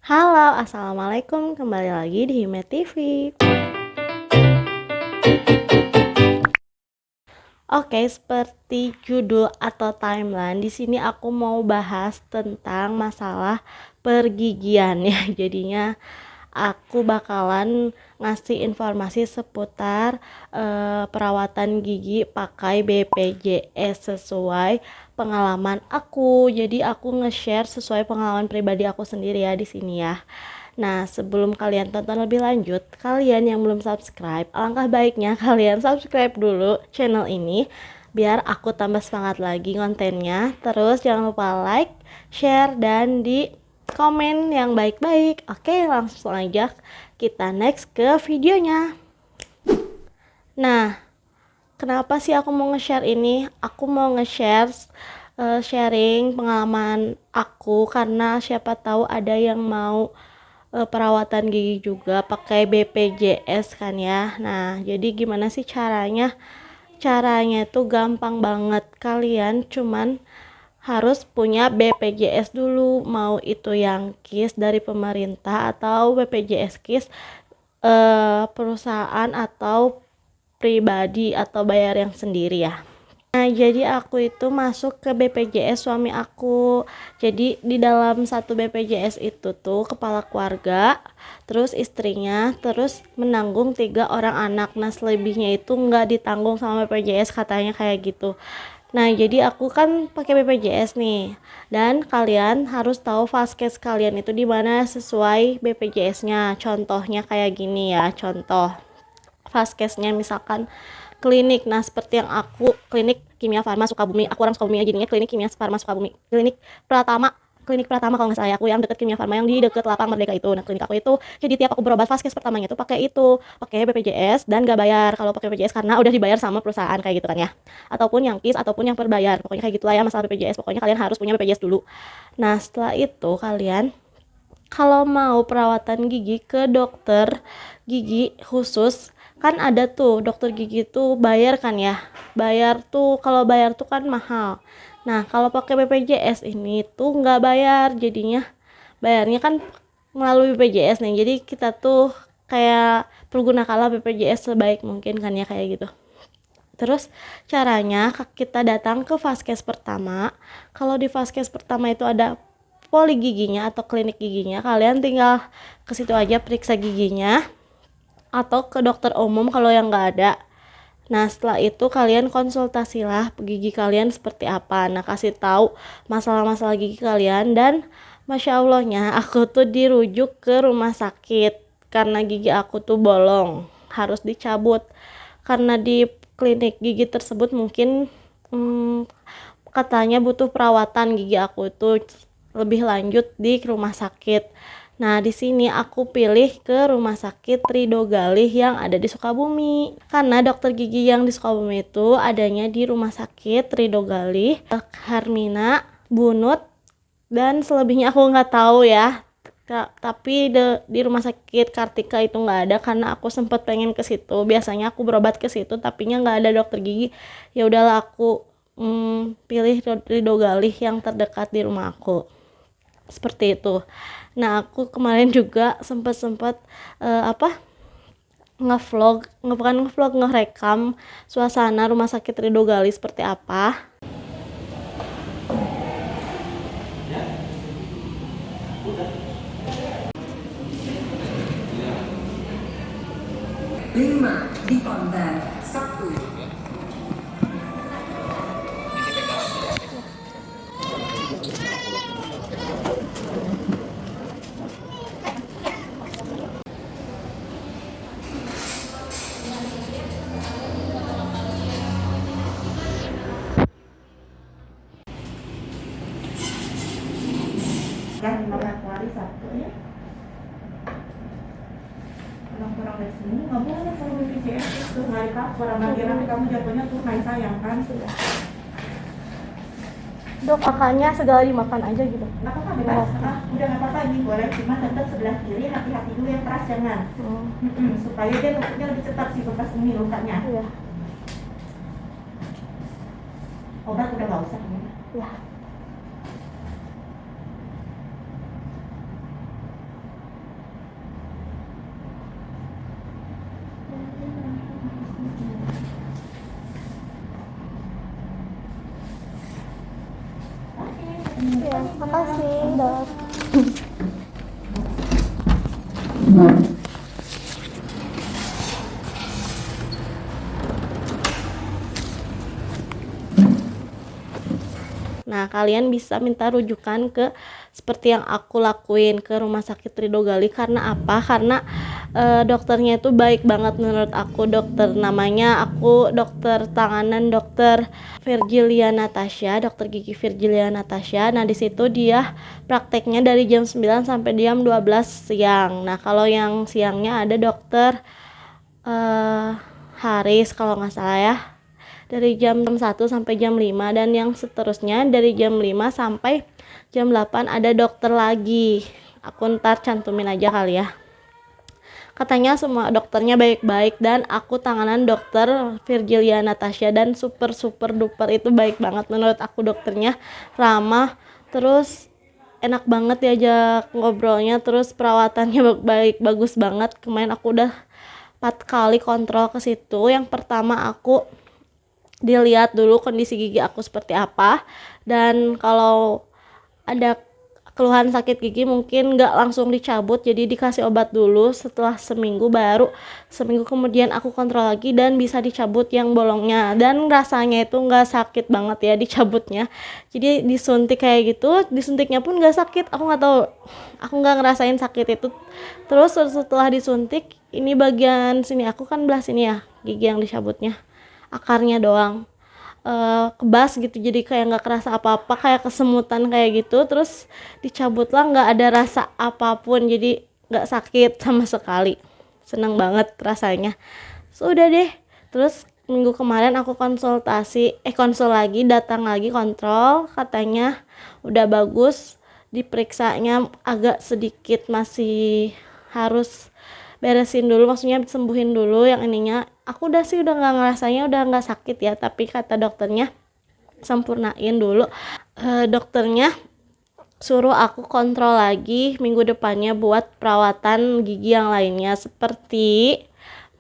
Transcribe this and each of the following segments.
Halo, assalamualaikum. Kembali lagi di Hime TV. Oke, seperti judul atau timeline, di sini aku mau bahas tentang masalah pergigian ya. Jadinya aku bakalan ngasih informasi seputar perawatan gigi pakai BPJS sesuai pengalaman aku. Jadi aku nge-share sesuai pengalaman pribadi aku sendiri ya di sini ya. Nah, sebelum kalian tonton lebih lanjut, kalian yang belum subscribe, alangkah baiknya kalian subscribe dulu channel ini biar aku tambah semangat lagi kontennya. Terus jangan lupa like, share, dan di komen yang baik-baik. Oke, langsung aja kita next ke videonya. Nah, kenapa sih aku mau nge-share ini? Aku mau nge-share sharing pengalaman aku karena siapa tahu ada yang mau perawatan gigi juga pakai BPJS kan ya. Nah, jadi gimana sih caranya? Caranya itu gampang banget. Kalian cuman harus punya BPJS dulu, mau itu yang KIS dari pemerintah atau BPJS KIS perusahaan atau pribadi atau bayar yang sendiri ya. Nah, jadi aku itu masuk ke BPJS suami aku. Jadi di dalam satu BPJS itu tuh kepala keluarga, terus istrinya, terus menanggung 3 orang anak. Nah, selebihnya itu nggak ditanggung sama BPJS katanya kayak gitu. Nah, jadi aku kan pakai BPJS nih. Dan kalian harus tahu vaskes kalian itu di mana sesuai BPJS-nya. Contohnya kayak gini ya, contoh vaskesnya misalkan klinik. Nah, seperti yang aku klinik Kimia Farma Sukabumi, aku orang Sukabumi jadinya klinik Kimia Farma Sukabumi. Klinik Pratama kalau nggak salah ya, aku yang deket Kimia Farma yang di deket Lapang Merdeka itu. Nah, klinik aku itu jadi tiap aku berobat vaskes pertamanya tuh pakai BPJS dan gak bayar kalau pakai BPJS karena udah dibayar sama perusahaan kayak gitu kan ya. Ataupun yang KIS ataupun yang berbayar. Pokoknya kayak gitulah ya masalah BPJS. Pokoknya kalian harus punya BPJS dulu. Nah, setelah itu kalian kalau mau perawatan gigi ke dokter gigi khusus, kan ada tuh dokter gigi tuh bayar kan ya. Kalau bayar tuh kan mahal. Nah, kalau pakai BPJS ini tuh nggak bayar, jadinya bayarnya kan melalui BPJS nih. Jadi kita tuh kayak pergunakanlah BPJS sebaik mungkin kan ya kayak gitu. Terus caranya kita datang ke vaskes pertama. Kalau di vaskes pertama itu ada poli giginya atau klinik giginya, kalian tinggal ke situ aja periksa giginya atau ke dokter umum kalau yang nggak ada. Nah, setelah itu kalian konsultasilah gigi kalian seperti apa. Nah, kasih tahu masalah-masalah gigi kalian dan masya Allahnya aku tuh dirujuk ke rumah sakit karena gigi aku tuh bolong, harus dicabut. Karena di klinik gigi tersebut mungkin katanya butuh perawatan gigi aku tuh lebih lanjut di rumah sakit. Nah, di sini aku pilih ke Rumah Sakit Ridho Galih yang ada di Sukabumi. Karena dokter gigi yang di Sukabumi itu adanya di Rumah Sakit Ridho Galih, Hermina, Bunut, dan selebihnya aku nggak tahu ya. Tapi di Rumah Sakit Kartika itu nggak ada karena aku sempat pengen ke situ. Biasanya aku berobat ke situ, tapinya nggak ada dokter gigi. Ya udahlah aku pilih Ridho Galih yang terdekat di rumah aku. Seperti itu. Nah, aku kemarin juga sempat ngevlog, bukan ngevlog, ngerekam suasana Rumah Sakit Ridho Gali seperti apa. Lima di Kondan, Sabtu. Kan beberapa hari Sabtu ya. Orang-orang dari sini nggak boleh kalau BPJS itu hari cover. Nanti kamu jatuhnya tuh main sayang kan sudah. Dok, makannya segala dimakan aja gitu. Nggak apa-apa bebas. Udah nggak apa-apa ini boleh. Cuma tetap sebelah kiri hati-hati dulu yang keras jangan. Supaya dia nutupnya lebih cepat sih bekas ini lukanya. Iya. Obat udah nggak usah ya. Iya. Makasih, Dok. Nah, kalian bisa minta rujukan ke seperti yang aku lakuin ke Rumah Sakit Ridho Gali. Karena apa? Karena dokternya itu baik banget menurut aku. Dokter namanya dokter tanganan dokter Virgilia Natasha, dokter gigi Virgilia Natasha. Nah, di situ dia prakteknya dari jam 9 sampai jam 12 siang. Nah, kalau yang siangnya ada dokter Haris kalau nggak salah ya, dari jam 1 sampai jam 5, dan yang seterusnya dari jam 5 sampai jam 8 ada dokter lagi. Aku ntar cantumin aja kali ya. Katanya semua dokternya baik-baik, dan aku tanganan dokter Virgilia Natasha, dan super duper itu baik banget menurut aku. Dokternya ramah, terus enak banget diajak ngobrolnya, terus perawatannya baik, bagus banget. Kemarin aku udah 4 kali kontrol ke situ. Yang pertama aku dilihat dulu kondisi gigi aku seperti apa, dan kalau ada keluhan sakit gigi mungkin nggak langsung dicabut, jadi dikasih obat dulu. Setelah seminggu kemudian aku kontrol lagi dan bisa dicabut yang bolongnya, dan rasanya itu nggak sakit banget ya dicabutnya. Jadi disuntik kayak gitu, disuntiknya pun nggak sakit. Aku nggak tahu, aku nggak ngerasain sakit itu. Terus setelah disuntik, ini bagian sini aku kan belah sini ya, gigi yang dicabutnya akarnya doang kebas gitu, jadi kayak nggak kerasa apa-apa, kayak kesemutan kayak gitu. Terus dicabut lah, nggak ada rasa apapun, jadi nggak sakit sama sekali. Seneng banget rasanya. Sudah deh. Terus minggu kemarin aku konsul lagi, datang lagi kontrol, katanya udah bagus. Diperiksanya agak sedikit masih harus beresin dulu, maksudnya sembuhin dulu yang ininya. Aku udah nggak ngerasanya, udah nggak sakit ya, tapi kata dokternya sempurnain dulu. Dokternya suruh aku kontrol lagi minggu depannya buat perawatan gigi yang lainnya, seperti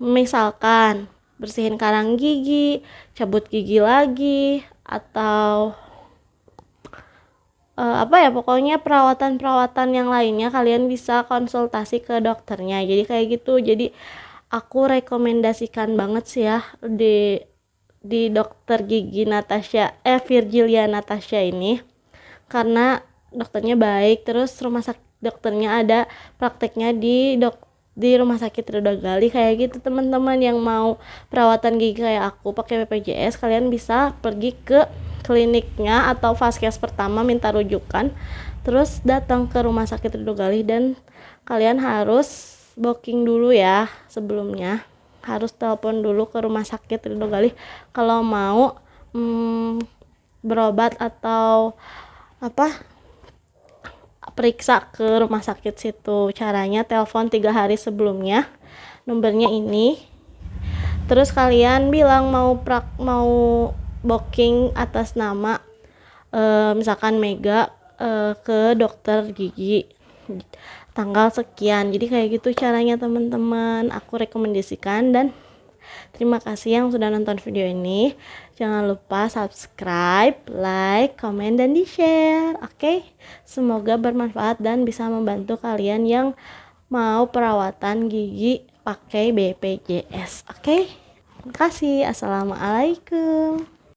misalkan bersihin karang gigi, cabut gigi lagi, atau pokoknya perawatan yang lainnya kalian bisa konsultasi ke dokternya. Jadi kayak gitu. Jadi aku rekomendasikan banget sih ya di dokter gigi Virgilia Natasha ini, karena dokternya baik. Terus rumah sakit dokternya ada prakteknya di Rumah Sakit Ridho Gali kayak gitu. Teman-teman yang mau perawatan gigi kayak aku pakai BPJS, kalian bisa pergi ke kliniknya atau vaskes pertama, minta rujukan, terus datang ke Rumah Sakit Ridho Gali. Dan kalian harus booking dulu ya, sebelumnya harus telepon dulu ke Rumah Sakit Ridho Gali kalau mau berobat atau periksa ke rumah sakit situ. Caranya telepon 3 hari sebelumnya, nomornya ini. Terus kalian bilang mau booking atas nama misalkan Mega ke dokter gigi tanggal sekian. Jadi kayak gitu caranya teman-teman, aku rekomendasikan. Dan terima kasih yang sudah nonton video ini. Jangan lupa subscribe, like, komen, dan di-share. Oke? Semoga bermanfaat dan bisa membantu kalian yang mau perawatan gigi pakai BPJS. Oke? Terima kasih. Assalamualaikum.